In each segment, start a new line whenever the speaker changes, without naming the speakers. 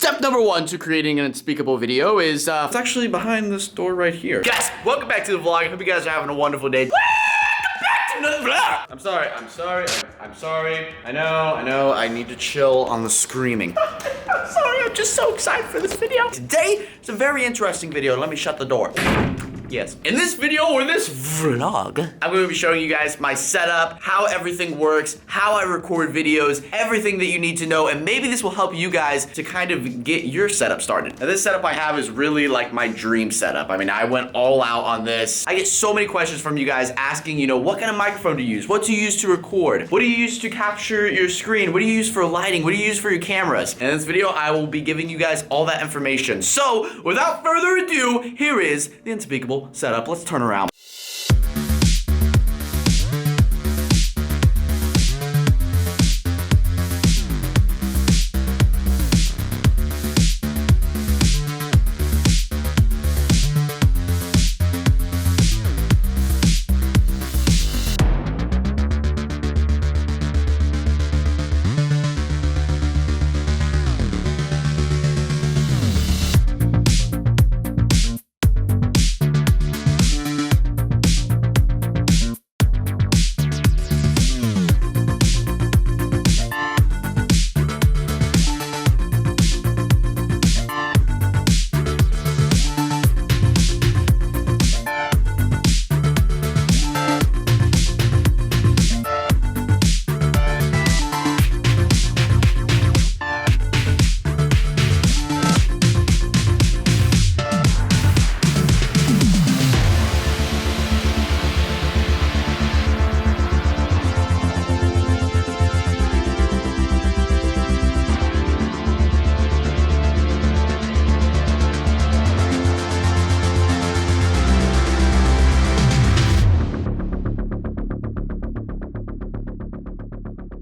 Step number 1 to creating an unspeakable video is, it's actually behind this door right here. Guys, welcome back to the vlog. I hope you guys are having a wonderful day. Welcome back to another vlog. I'm sorry. I know, I need to chill on the screaming. I'm sorry, I'm just so excited for this video. Today, it's a very interesting video. Let me shut the door. Yes. In this video or this vlog, I'm going to be showing you guys my setup, how everything works, how I record videos, everything that you need to know, and maybe this will help you guys to kind of get your setup started. Now, this setup I have is really like my dream setup. I mean, I went all out on this. I get so many questions from you guys asking, you know, what kind of microphone to use? What to use to record? What do you use to capture your screen? What do you use for lighting? What do you use for your cameras? And in this video, I will be giving you guys all that information. So, without further ado, here is the Unspeakable setup. Let's turn around.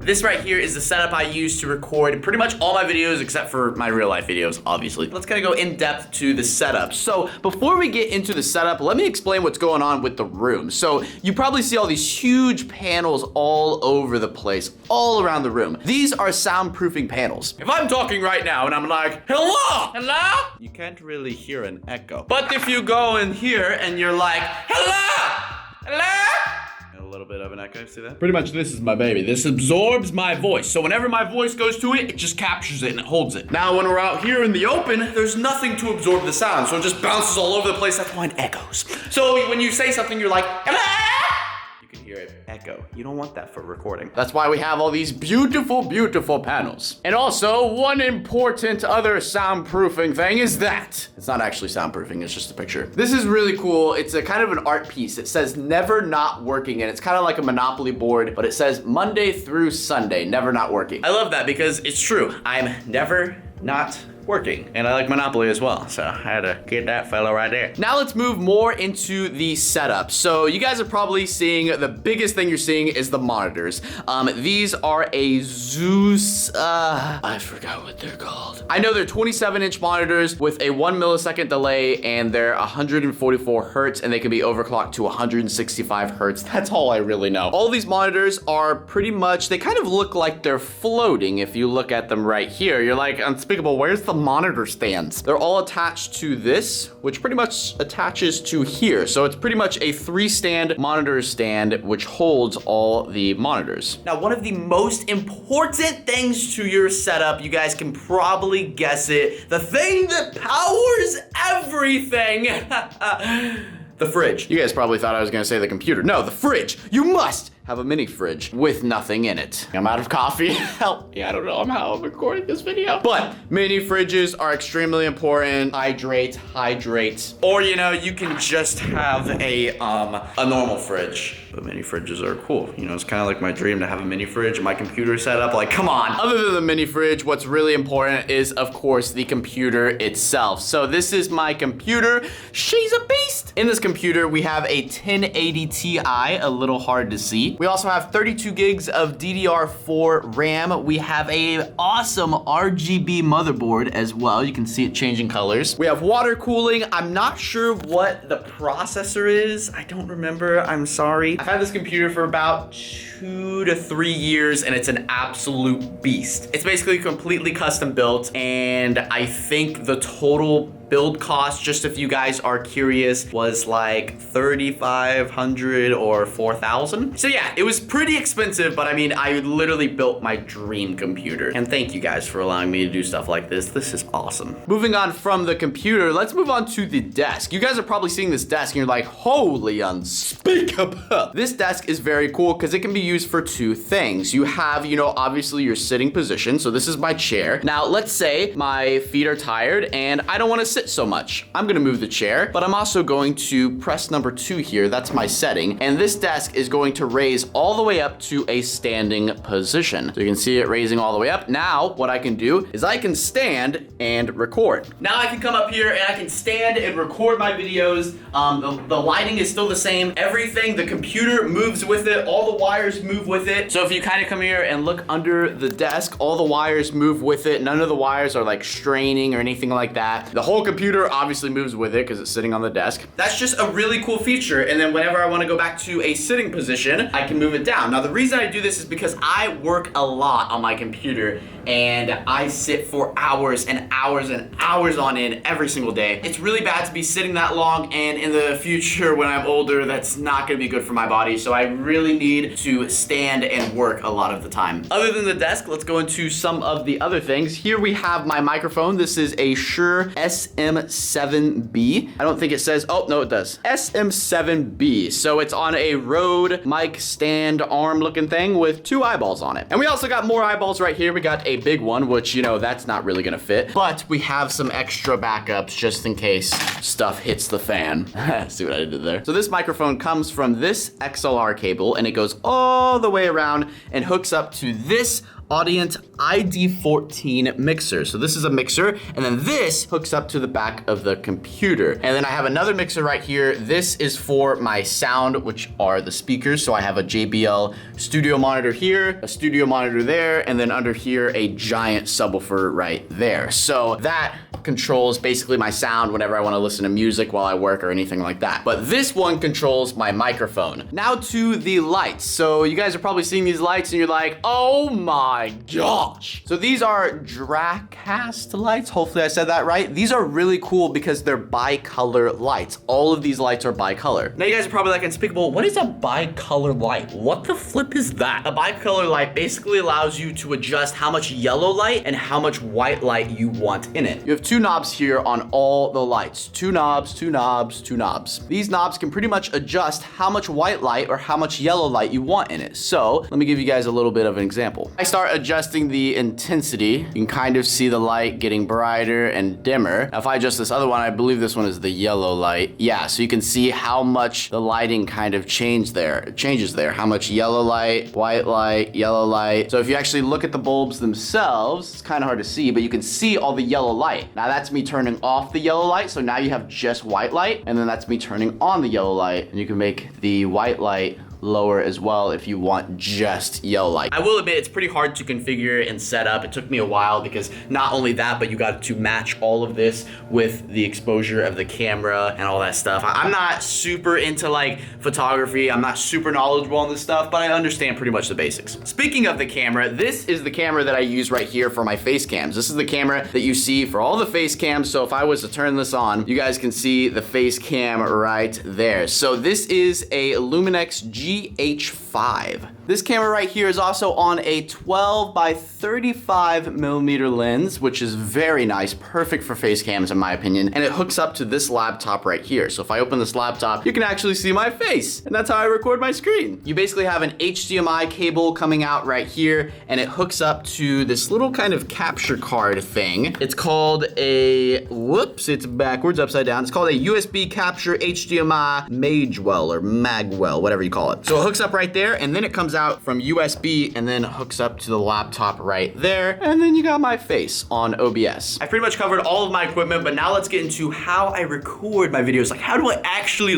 This right here is the setup I use to record pretty much all my videos except for my real life videos, obviously. Let's kind of go in depth to the setup. So before we get into the setup, let me explain what's going on with the room. So you probably see all these huge panels all over the place, all around the room. These are soundproofing panels. If I'm talking right now and I'm like, hello, you can't really hear an echo. But if you go in here and you're like, hello, a little bit of an echo, see that? Pretty much this is my baby. This absorbs my voice. So whenever my voice goes to it, it just captures it and it holds it. Now when we're out here in the open, there's nothing to absorb the sound. So it just bounces all over the place. That's why it echoes. So when you say something, you're like, hello! You can hear it echo. You don't want that for recording. That's why we have all these beautiful, beautiful panels. And also, one important other soundproofing thing is that it's not actually soundproofing, it's just a picture. This is really cool. It's a kind of an art piece. It says never not working, and it's kind of like a Monopoly board, but it says Monday through Sunday, never not working. I love that because it's true. I'm never not working. And I like Monopoly as well, so I had to get that fellow right there. Now let's move more into the setup. So you guys are probably seeing, the biggest thing you're seeing is the monitors. These are a Zeus, I forgot what they're called. I know they're 27-inch monitors with a 1 millisecond delay, and they're 144 hertz, and they can be overclocked to 165 hertz. That's all I really know. All these monitors are pretty much, they kind of look like they're floating if you look at them right here. You're like, Unspeakable, where's the monitor stands? They're all attached to this, which pretty much attaches to here. So it's pretty much a 3-stand monitor stand, which holds all the monitors. Now, one of the most important things to your setup, you guys can probably guess it, the thing that powers everything, the fridge. You guys probably thought I was gonna say the computer. No, the fridge. You must have a mini fridge with nothing in it. I'm out of coffee. Help me, I don't know how I'm recording this video. But mini fridges are extremely important. Hydrate. Or, you know, you can just have a normal fridge. But mini fridges are cool. You know, it's kind of like my dream to have a mini fridge and my computer set up. Like, come on. Other than the mini fridge, what's really important is, of course, the computer itself. So this is my computer. She's a beast. In this computer, we have a 1080 Ti, a little hard to see. sweet. We also have 32 gigs of DDR4 RAM. We have a awesome RGB motherboard as well. You can see it changing colors. We have water cooling. I'm not sure what the processor is. I don't remember, I'm sorry. I've had this computer for about 2 to 3 years and it's an absolute beast. It's basically completely custom built, and I think the total build cost, just if you guys are curious, was like $3,500 or $4,000. So yeah, it was pretty expensive, but I mean, I literally built my dream computer. And thank you guys for allowing me to do stuff like this. This is awesome. Moving on from the computer, let's move on to the desk. You guys are probably seeing this desk and you're like, holy unspeakable. This desk is very cool because it can be used for two things. You have, you know, obviously your sitting position. So this is my chair. Now, let's say my feet are tired and I don't want to sit so much. I'm gonna move the chair, but I'm also going to press number 2 here. That's my setting. And this desk is going to raise all the way up to a standing position. So you can see it raising all the way up. Now, what I can do is I can stand and record. Now I can come up here and I can stand and record my videos. The lighting is still the same. Everything, the computer moves with it. All the wires move with it. So if you kind of come here and look under the desk, all the wires move with it. None of the wires are like straining or anything like that. The whole computer obviously moves with it because it's sitting on the desk. That's just a really cool feature. And then whenever I want to go back to a sitting position, I can move it down. Now the reason I do this is because I work a lot on my computer and I sit for hours and hours and hours on end every single day. It's really bad to be sitting that long, and in the future when I'm older, that's not gonna be good for my body. So I really need to stand and work a lot of the time. Other than the desk, let's go into some of the other things. Here we have my microphone. This is a Shure SM7B. I don't think it says, oh no it does. SM7B. So it's on a Rode mic stand arm looking thing with 2 eyeballs on it. And we also got more eyeballs right here. We got a big one, which, you know, that's not really gonna fit, but we have some extra backups just in case stuff hits the fan. See what I did there? So this microphone comes from this XLR cable and it goes all the way around and hooks up to this Audient ID14 mixer. So this is a mixer, and then this hooks up to the back of the computer. And then I have another mixer right here. This is for my sound, which are the speakers. So I have a JBL Studio Monitor here, a Studio Monitor there, and then under here, a giant subwoofer right there. So that controls basically my sound whenever I want to listen to music while I work or anything like that. But this one controls my microphone. Now to the lights. So you guys are probably seeing these lights and you're like, oh my gosh. So these are Dracast lights. Hopefully I said that right. These are really cool because they're bicolor lights. All of these lights are bicolor. Now you guys are probably like, Unspeakable, what is a bicolor light? What the flip is that? A bicolor light basically allows you to adjust how much yellow light and how much white light you want in it. You have 2 knobs here on all the lights. 2 knobs, 2 knobs, 2 knobs. These knobs can pretty much adjust how much white light or how much yellow light you want in it. So let me give you guys a little bit of an example. I start adjusting the intensity. You can kind of see the light getting brighter and dimmer. Now if I adjust this other one, I believe this one is the yellow light. Yeah, so you can see how much the lighting kind of changes there. How much yellow light, white light, yellow light. So if you actually look at the bulbs themselves, it's kind of hard to see, but you can see all the yellow light. Now that's me turning off the yellow light, so now you have just white light, and then that's me turning on the yellow light, and you can make the white light lower as well if you want just yellow light. I will admit it's pretty hard to configure and set up. It took me a while because not only that, but you got to match all of this with the exposure of the camera and all that stuff. I'm not super into like photography. I'm not super knowledgeable on this stuff, but I understand pretty much the basics. Speaking of the camera, this is the camera that I use right here for my face cams. This is the camera that you see for all the face cams. So if I was to turn this on, you guys can see the face cam right there. So this is a Luminex GH5. This camera right here is also on a 12 by 35 millimeter lens, which is very nice, perfect for face cams in my opinion. And it hooks up to this laptop right here. So if I open this laptop, you can actually see my face. And that's how I record my screen. You basically have an HDMI cable coming out right here, and it hooks up to this little kind of capture card thing. It's called a, whoops, it's backwards, upside down. It's called a USB capture HDMI Magwell or Magwell, whatever you call it. So it hooks up right there. there, and then it comes out from USB and then hooks up to the laptop right there. And then you got my face on OBS. I pretty much covered all of my equipment, but now let's get into how I record my videos. Like, how do I actually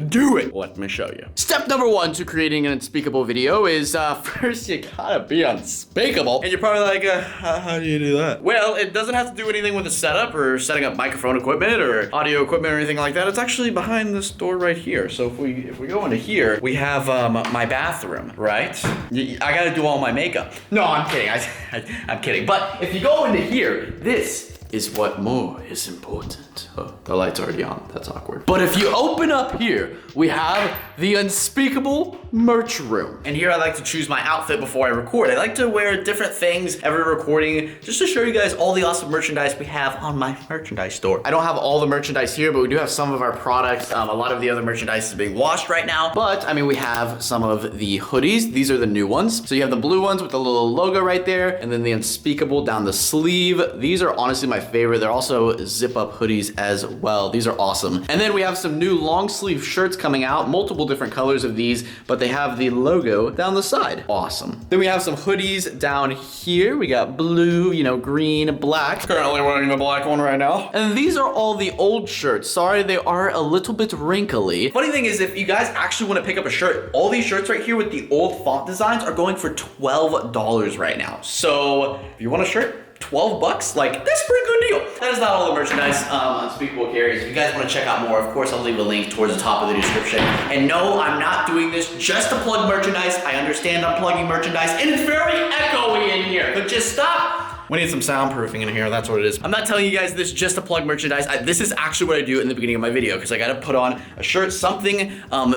do it? Let me show you. Step number one to creating an unspeakable video is first you gotta be unspeakable. And you're probably like, how do you do that? Well, it doesn't have to do anything with the setup or setting up microphone equipment or audio equipment or anything like that. It's actually behind this door right here. So if we go into here, we have my bathroom, right? I gotta do all my makeup. No, I'm kidding. I'm kidding. But if you go into here, this is what more is important. Oh, the light's already on. That's awkward. But if you open up here, we have the Unspeakable merch room. And here I like to choose my outfit before I record. I like to wear different things every recording just to show you guys all the awesome merchandise we have on my merchandise store. I don't have all the merchandise here, but we do have some of our products. A lot of the other merchandise is being washed right now. But I mean, we have some of the hoodies. These are the new ones. So you have the blue ones with the little logo right there, and then the Unspeakable down the sleeve. These are honestly my favorite. They're also zip up hoodies as well. These are awesome. And then we have some new long sleeve shirts coming out, multiple different colors of these, but they have the logo down the side. Awesome. Then we have some hoodies down here. We got blue, you know, green, black. Currently wearing the black one right now. And these are all the old shirts. Sorry, they are a little bit wrinkly. Funny thing is, if you guys actually want to pick up a shirt, all these shirts right here with the old font designs are going for $12 right now. So if you want a shirt, 12 bucks? Like, that's a pretty good deal. That is not all the merchandise Unspeakable carries. If you guys want to check out more, of course, I'll leave a link towards the top of the description. And no, I'm not doing this just to plug merchandise. I understand I'm plugging merchandise, and it's very echoey in here, but just stop. We need some soundproofing in here, that's what it is. I'm not telling you guys this just to plug merchandise. This is actually what I do in the beginning of my video, because I gotta put on a shirt, something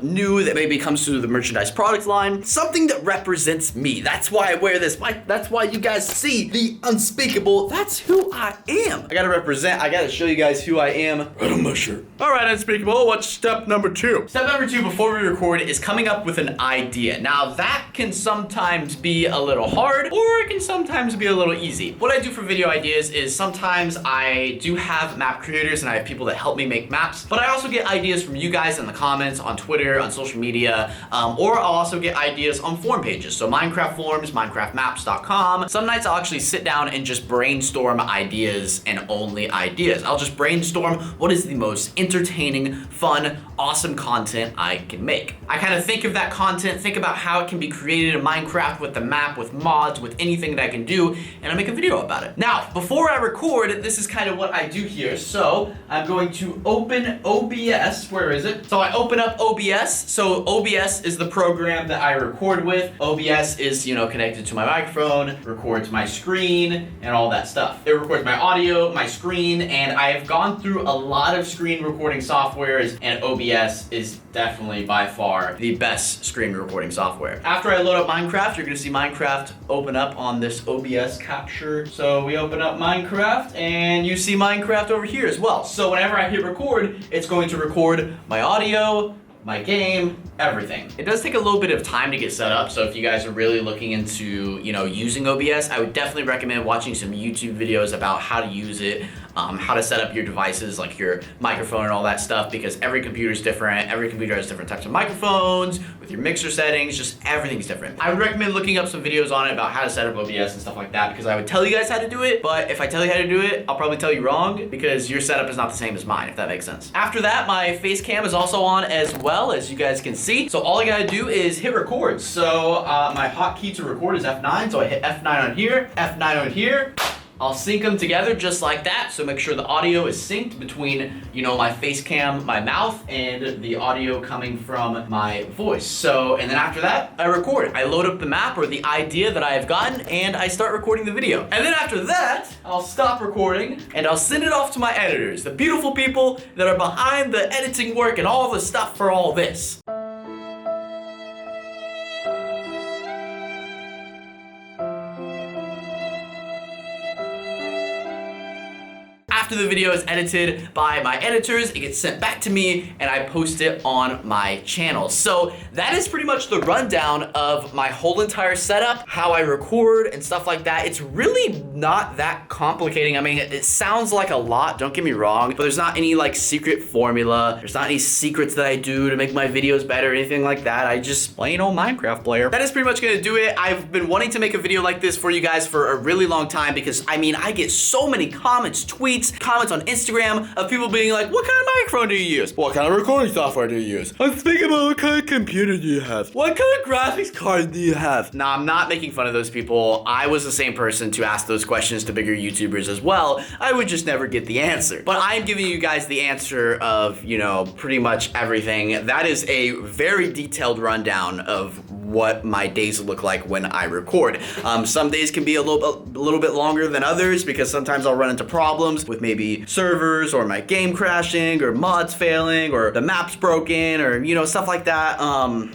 new that maybe comes through the merchandise product line, something that represents me. That's why I wear this. That's why you guys see the Unspeakable. That's who I am. I gotta represent, I gotta show you guys who I am right on my shirt. All right, Unspeakable, what's step number two? Step number two before we record is coming up with an idea. Now that can sometimes be a little hard, or it can sometimes be a little easy. What I do for video ideas is sometimes I do have map creators and I have people that help me make maps, but I also get ideas from you guys in the comments, on Twitter, on social media, or I'll also get ideas on forum pages. So Minecraft forums, minecraftmaps.com. Some nights I'll actually sit down and just brainstorm ideas and only ideas. I'll just brainstorm what is the most entertaining, fun, awesome content I can make. I kind of think of that content, think about how it can be created in Minecraft with the map, with mods, with anything that I can do, and I make a video about it. Now, before I record, this is kind of what I do here. So I'm going to open OBS. Where is it? So I open up OBS. So OBS is the program that I record with. OBS is, you know, connected to my microphone, records my screen, and all that stuff. It records my audio, my screen, and I have gone through a lot of screen recording softwares, and OBS is definitely by far the best screen recording software. After I load up Minecraft, you're gonna see Minecraft open up on this OBS capture. So we open up Minecraft and you see Minecraft over here as well. So whenever I hit record, it's going to record my audio, my game, everything. It does take a little bit of time to get set up, so if you guys are really looking into, you know, using OBS, I would definitely recommend watching some YouTube videos about how to use it, how to set up your devices, like your microphone and all that stuff, because every computer is different. Every computer has different types of microphones, with your mixer settings, just everything's different. I would recommend looking up some videos on it about how to set up OBS and stuff like that, because I would tell you guys how to do it, but if I tell you how to do it, I'll probably tell you wrong, because your setup is not the same as mine, if that makes sense. After that, my face cam is also on as well, as you guys can see. So all I gotta do is hit record. So my hotkey to record is F9, so I hit F9 on here, F9 on here. I'll sync them together just like that, so make sure the audio is synced between, you know, my face cam, my mouth, and the audio coming from my voice. So, and then after that, I record. I load up the map or the idea that I have gotten, and I start recording the video. And then after that, I'll stop recording, and I'll send it off to my editors, the beautiful people that are behind the editing work and all the stuff for all this. after the video is edited by my editors, it gets sent back to me and I post it on my channel. So that is pretty much the rundown of my whole entire setup, how I record and stuff like that. It's really not that complicating. I mean, it sounds like a lot, don't get me wrong, but there's not any like secret formula. There's not any secrets that I do to make my videos better or anything like that. I just plain old Minecraft player. That is pretty much gonna do it. I've been wanting to make a video like this for you guys for a really long time because I mean, I get so many comments, tweets, comments on Instagram of people being like, what kind of microphone do you use? What kind of recording software do you use? Unspeakable, what kind of computer do you have? What kind of graphics card do you have? Nah, I'm not making fun of those people. I was the same person to ask those questions to bigger YouTubers as well. I would just never get the answer. But I'm giving you guys the answer of, you know, pretty much everything. That is a very detailed rundown of what my days look like when I record. Some days can be a little bit longer than others because sometimes I'll run into problems with maybe servers or my game crashing or mods failing or the map's broken or, you know, stuff like that.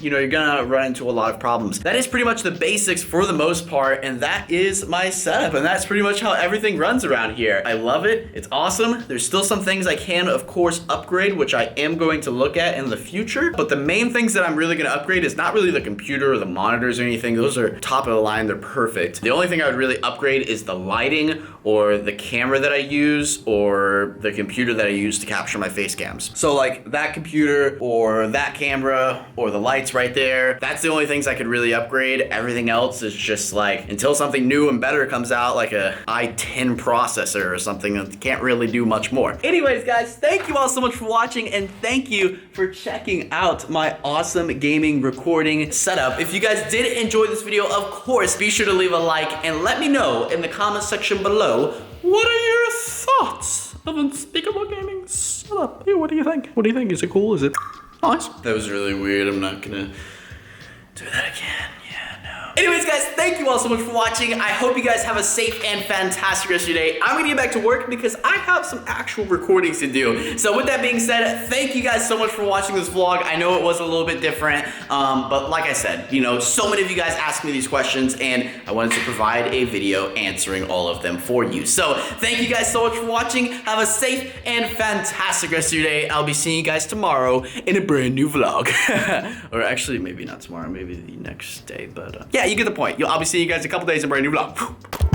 You know, you're gonna run into a lot of problems. That is pretty much the basics for the most part, and that is my setup, and that's pretty much how everything runs around here. I love it. It's awesome. There's still some things I can, of course, upgrade, which I am going to look at in the future, but the main things that I'm really gonna upgrade is not really the computer or the monitors or anything. Those are top of the line. They're perfect. The only thing I would really upgrade is the lighting or the camera that I use or the computer that I use to capture my face cams. So like that computer or that camera or the lights right there, that's the only things I could really upgrade. Everything else is just like until something new and better comes out, like a i10 processor or something, that can't really do much more. Anyways, guys, thank you all so much for watching and thank you for checking out my awesome gaming recording setup. If you guys did enjoy this video, of course, be sure to leave a like and let me know in the comment section below, what are your thoughts of Unspeakable Gaming setup? Hey, what do you think? What do you think? Is it cool? Is it nice? That was really weird. I'm not gonna do that again. Anyways, guys, thank you all so much for watching. I hope you guys have a safe and fantastic rest of your day. I'm gonna get back to work because I have some actual recordings to do. So with that being said, thank you guys so much for watching this vlog. I know it was a little bit different, but like I said, you know, so many of you guys asked me these questions and I wanted to provide a video answering all of them for you. So thank you guys so much for watching. Have a safe and fantastic rest of your day. I'll be seeing you guys tomorrow in a brand new vlog. Or actually, maybe not tomorrow, maybe the next day, but yeah, you get the point. I'll be seeing you guys in a couple days in a brand new vlog.